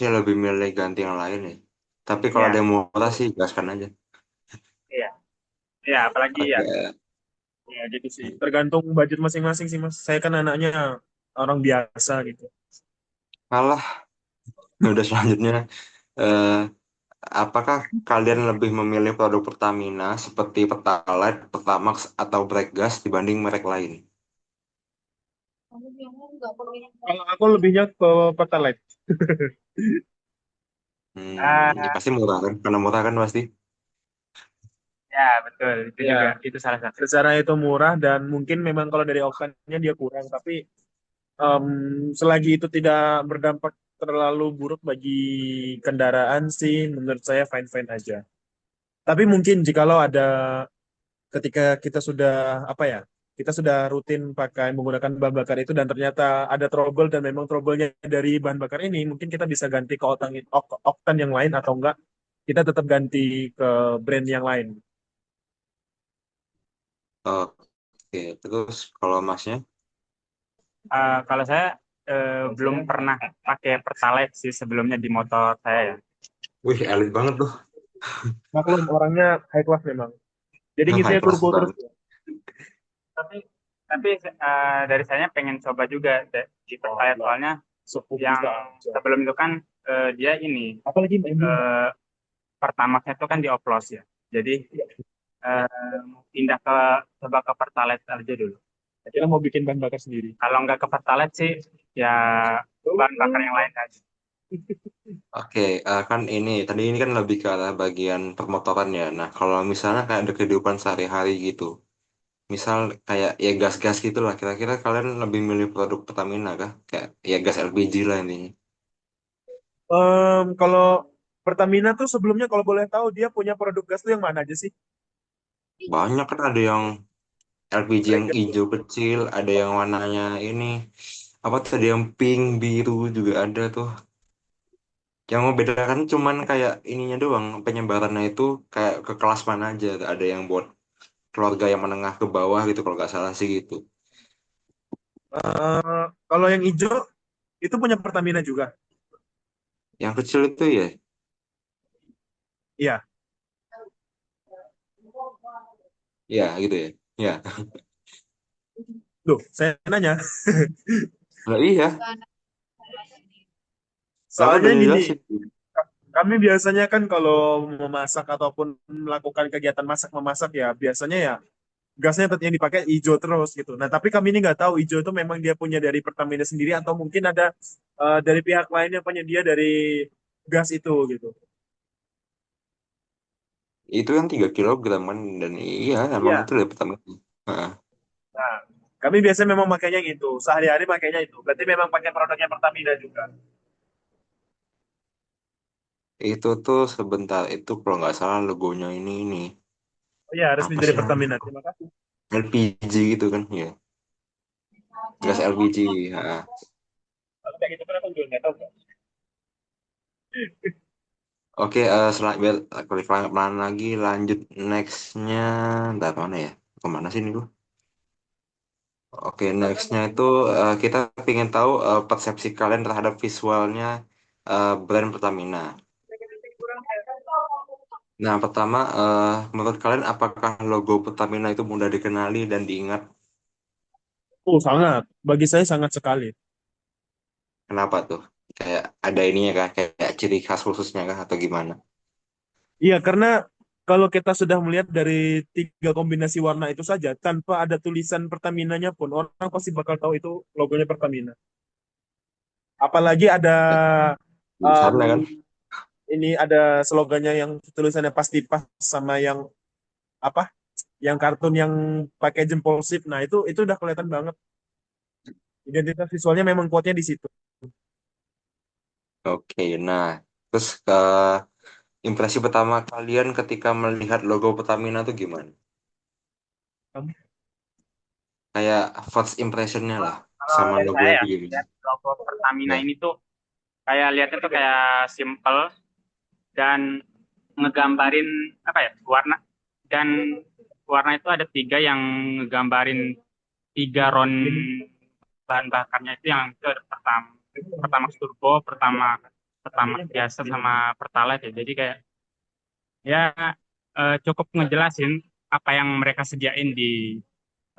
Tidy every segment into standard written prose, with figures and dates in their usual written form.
Dia lebih milih ganti yang lain ya. Tapi kalau ada Ya, yang murah sih gaskan aja. iya, ya apalagi ya, Oke. ya gitu sih. Tergantung budget masing-masing sih Mas. Saya kan anaknya orang biasa gitu. Malah udah selanjutnya eh, apakah kalian lebih memilih produk Pertamina seperti Pertalite, Pertamax atau Breakgas dibanding merek lain? Kalau aku lebihnya ke Pertalite. Ini Ah, pasti murah kan? Karena murah kan pasti. ya betul. Itu juga itu salah satu. Secara itu murah dan mungkin memang kalau dari oktannya dia kurang, tapi em, selagi itu tidak berdampak terlalu buruk bagi kendaraan sih, menurut saya fine-fine aja. Tapi mungkin jikalau ada ketika kita sudah apa ya, kita sudah rutin pakai menggunakan bahan bakar itu dan ternyata ada trouble dan memang trouble-nya dari bahan bakar ini, mungkin kita bisa ganti ke oktan yang lain atau enggak kita tetap ganti ke brand yang lain. Oke, terus kalau masnya? Kalau saya belum pernah pakai Pertalite sih sebelumnya di motor saya ya. Wih, elit banget tuh. Maklum orangnya high class memang. Jadi High ngisinya class turbo terus. banget. Tapi dari saya pengen coba juga di Pertalite soalnya yang sebelum itu kan dia ini apalagi pertamaxnya itu kan dioplos ya. Jadi pindah ke coba ke Pertalite aja dulu. Kita mau bikin bahan bakar sendiri. Kalau nggak ke Pertalite sih ya bahan bakar yang lain aja. Oke, kan tadi ini kan lebih ke arah bagian permotoran ya. Nah, kalau misalnya kayak ada kehidupan sehari-hari gitu, misal kayak ya gas-gas gitu lah, kira-kira kalian lebih milih produk Pertamina kah? Kayak ya gas LPG lah intinya. Kalau Pertamina tuh sebelumnya kalau boleh tahu dia punya produk gas tuh yang mana aja sih? Banyak kan ada yang LPG yang hijau kecil, ada yang warnanya ini, apa tadi yang pink, biru juga ada tuh. Yang membedakan cuman kayak ininya doang, penyebarannya itu kayak ke kelas mana aja. Ada yang buat keluarga yang menengah ke bawah gitu kalau nggak salah sih gitu. Kalau yang hijau itu punya Pertamina juga. Yang kecil itu ya, Iya. ya gitu ya. Ya, Loh, saya nanya. nah, iya. Lah aku Soalnya udah gini, jelasin. kami biasanya kan kalau memasak ataupun melakukan kegiatan masak memasak ya biasanya ya gasnya tetap yang dipakai hijau terus gitu. Nah, tapi kami ini nggak tahu hijau itu memang dia punya dari Pertamina sendiri atau mungkin ada dari pihak lain yang penyedia dari gas itu gitu. Itu yang 3 kilogram kan dan iya emang Iya. itu dari pertama. Heeh. Nah, kami biasanya memang makainya gitu. Sehari-hari makainya itu. Berarti memang pakai produknya Pertamina juga. Itu tuh sebentar itu kalau nggak salah logonya ini Oh iya, resmi apa dari sih namanya? Pertamina. Terima kasih. LPG gitu kan ya, gas LPG. Heeh. Kalau kayak gitu kan aku juga nggak tahu. Kak. Oke, biar klik pelan lagi lanjut nextnya. Ntar mana ya? Kemana sih ini gua? Oke, nextnya itu kita ingin tahu persepsi kalian terhadap visualnya brand Pertamina. Nah, pertama, menurut kalian apakah logo Pertamina itu mudah dikenali dan diingat? Oh, sangat. Bagi saya sangat sekali. Kenapa tuh? Kayak ada ininya kah? Kayak ciri khas khususnya kah atau gimana? Iya, karena kalau kita sudah melihat dari tiga kombinasi warna itu saja, tanpa ada tulisan Pertaminanya pun, orang pasti bakal tahu itu logonya Pertamina. Apalagi ada Tulisannya kan? um, ini ada slogannya yang tulisannya pasti pas sama yang apa? Yang kartun yang pakai jempol sip. Nah, itu udah kelihatan banget. Identitas visualnya memang kuatnya di situ. Oke, nah, terus impresi pertama kalian ketika melihat logo Pertamina tuh gimana? Kayak first impressionnya lah Kalau sama dari logo saya itu ya, gimana? lihat logo Pertamina Ya, ini tuh kayak lihatnya tuh kayak simple dan ngegambarin apa ya warna dan warna itu ada tiga yang ngegambarin tiga bahan bakarnya itu yang itu ada pertama pertama turbo pertama pertama biasa sama Pertalite ya. Jadi kayak ya cukup ngejelasin apa yang mereka sediain di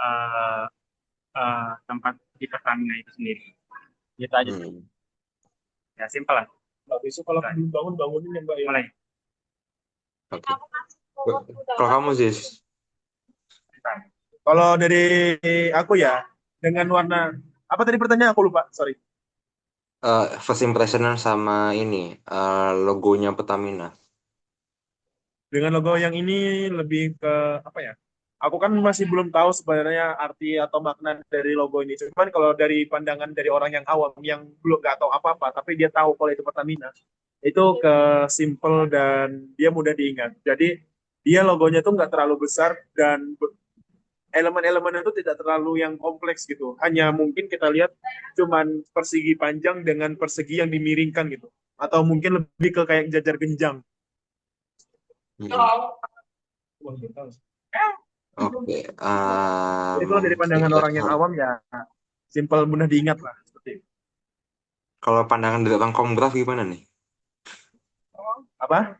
eh, tempat di Pertamina itu sendiri. Gitu aja sih. Hmm. Ya simpel lah. Mbak, besok kalau Mulai. belum bangun bangunin ya Mbak ya. Mulai. Oke. Kalau kamu sih Kalau dari aku ya, dengan warna apa tadi pertanyaan aku lupa, sorry. first impression sama ini logonya Pertamina. Dengan logo yang ini lebih ke apa ya? Aku kan masih belum tahu sebenarnya arti atau makna dari logo ini. Cuman kalau dari pandangan dari orang yang awam yang belum nggak tahu apa-apa, tapi dia tahu kalau itu Pertamina, itu ke simple dan dia mudah diingat. Jadi dia logonya tuh nggak terlalu besar dan elemen-elemen itu tidak terlalu yang kompleks gitu. Hanya mungkin kita lihat cuman persegi panjang dengan persegi yang dimiringkan gitu. Atau mungkin lebih ke kayak jajar genjang. Hmm. Oke. Jadi kalau dari pandangan Ya, orang yang awam ya simple mudah diingat lah seperti itu. kalau pandangan dari orang komgraf gimana nih? Apa?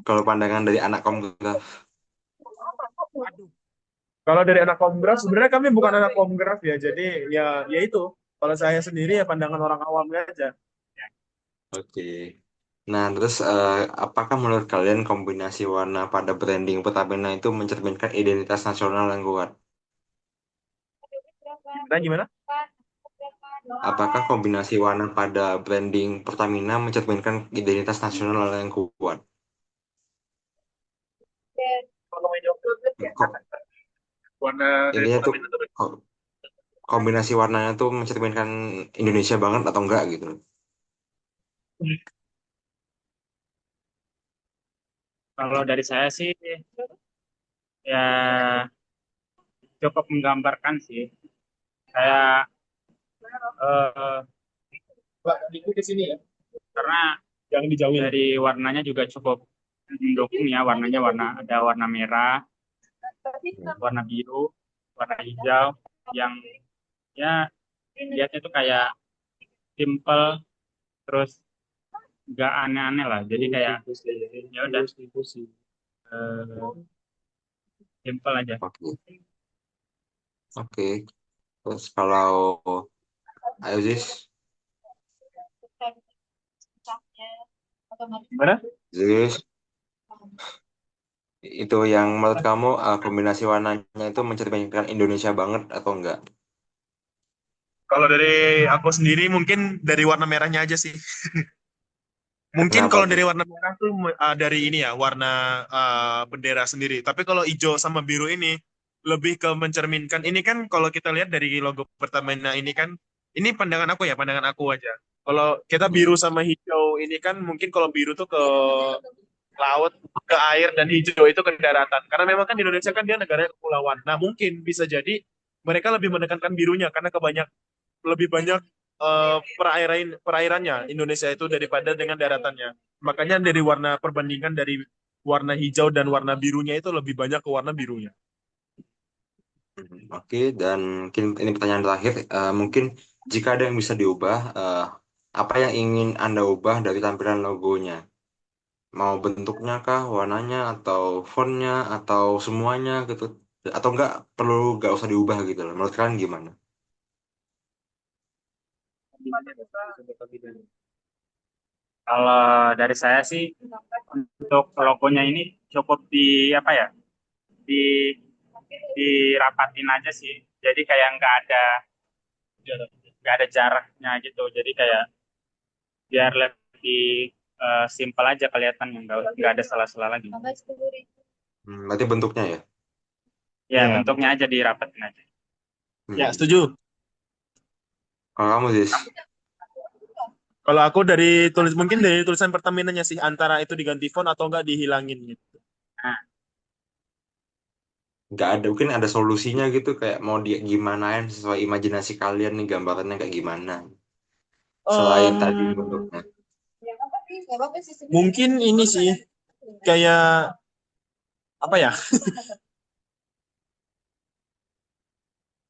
Kalau pandangan dari anak komgraf. Kalau dari anak komgraf sebenarnya kami bukan anak komgraf ya. Jadi ya itu. Kalau saya sendiri ya pandangan orang awam aja. Oke. Nah, terus apakah menurut kalian kombinasi warna pada branding Pertamina itu mencerminkan identitas nasional yang kuat? Nah, gimana? Apakah kombinasi warna pada branding Pertamina mencerminkan identitas nasional yang kuat? Kok Warna dari intinya tuh Pertamina itu ko- kombinasi warnanya tuh mencerminkan Indonesia banget atau enggak gitu? Kalau dari saya sih ya cukup menggambarkan sih. Saya eh, Pak, di sini ya. karena Jangan dijauhin. dari warnanya juga cukup mendukung ya, warnanya ada warna merah, warna biru, warna hijau yang ya lihatnya tuh kayak simple, terus nggak aneh-aneh lah. Jadi kayak ya udah eh, simple aja. Oke. Oke. Terus kalau Aziz, Gimana? Aziz, itu yang menurut kamu kombinasi warnanya itu mencerminkan Indonesia banget atau enggak? Kalau dari aku sendiri mungkin dari warna merahnya aja sih. Mungkin Kenapa kalau tuh? dari warna merah tuh dari ini ya, warna bendera sendiri. Tapi kalau hijau sama biru ini lebih ke mencerminkan. Ini kan kalau kita lihat dari logo Pertamina ini kan, ini pandangan aku ya, pandangan aku aja. Kalau kita biru Hmm. sama hijau ini kan mungkin kalau biru tuh ke laut, ke air, dan hijau itu ke daratan. Karena memang kan di Indonesia kan dia negara kepulauan. Nah mungkin bisa jadi mereka lebih menekankan birunya karena lebih banyak perairannya Indonesia itu daripada dengan daratannya. Makanya dari warna perbandingan dari warna hijau dan warna birunya itu lebih banyak ke warna birunya. Oke, dan mungkin ini pertanyaan terakhir. Mungkin jika ada yang bisa diubah, apa yang ingin Anda ubah dari tampilan logonya? Mau bentuknya kah, warnanya, atau fontnya, atau semuanya gitu? Atau nggak usah diubah gitu loh. Menurut kalian gimana? Kalau dari saya sih untuk logonya ini cukup di apa ya, di dirapatin aja sih. Jadi kayak nggak ada jaraknya gitu. Jadi kayak biar lebih simpel aja kelihatannya, nggak ada salah-salah lagi. Berarti bentuknya ya? Ya Ya, bentuknya aja dirapatin aja. ya Hmm. setuju. Kalau kamu sih, Kalau aku mungkin dari tulisan Pertaminanya sih antara itu diganti font atau enggak dihilangin gitu. Nah, nggak ada, mungkin ada solusinya gitu, kayak mau dia gimanain sesuai imajinasi kalian nih gambarannya kayak gimana. Selain tadi Em, bentuknya. mungkin ini sih kayak apa ya?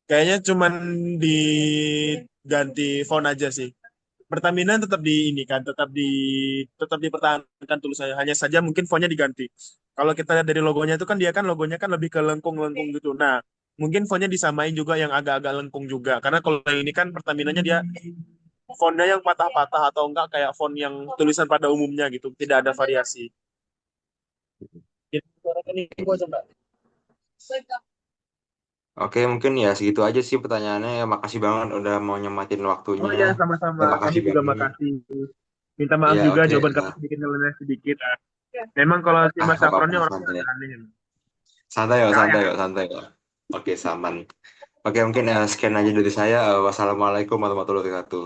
Kayaknya cuman diganti font aja sih. Pertamina tetap di ini kan, tetap dipertahankan tulisannya. Hanya saja mungkin fontnya diganti. Kalau kita lihat dari logonya itu kan dia kan logonya kan lebih ke lengkung-lengkung gitu. Nah, mungkin fontnya disamain juga yang agak-agak lengkung juga. Karena kalau yang ini kan Pertaminanya dia fontnya yang patah-patah atau enggak kayak font yang tulisan pada umumnya gitu. Tidak ada variasi. Jadi, suarakan ini gua coba. Oke, mungkin ya segitu aja sih pertanyaannya. Ya, makasih banget udah mau nyematin Oh waktunya. ya, sama-sama. Terima Kami kasih juga banget. makasih. Minta maaf Iya, juga oke. jawaban kami Nah, sedikit nyeleneh sedikit. Memang kalau si Mas nggak Safron apa-apa, ini orang santai. aneh. Santai kok, Ya, santai kok, santai kok. Oke, saman. Oke, mungkin sekian aja dari saya. Wassalamualaikum warahmatullahi wabarakatuh.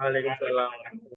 Waalaikumsalam.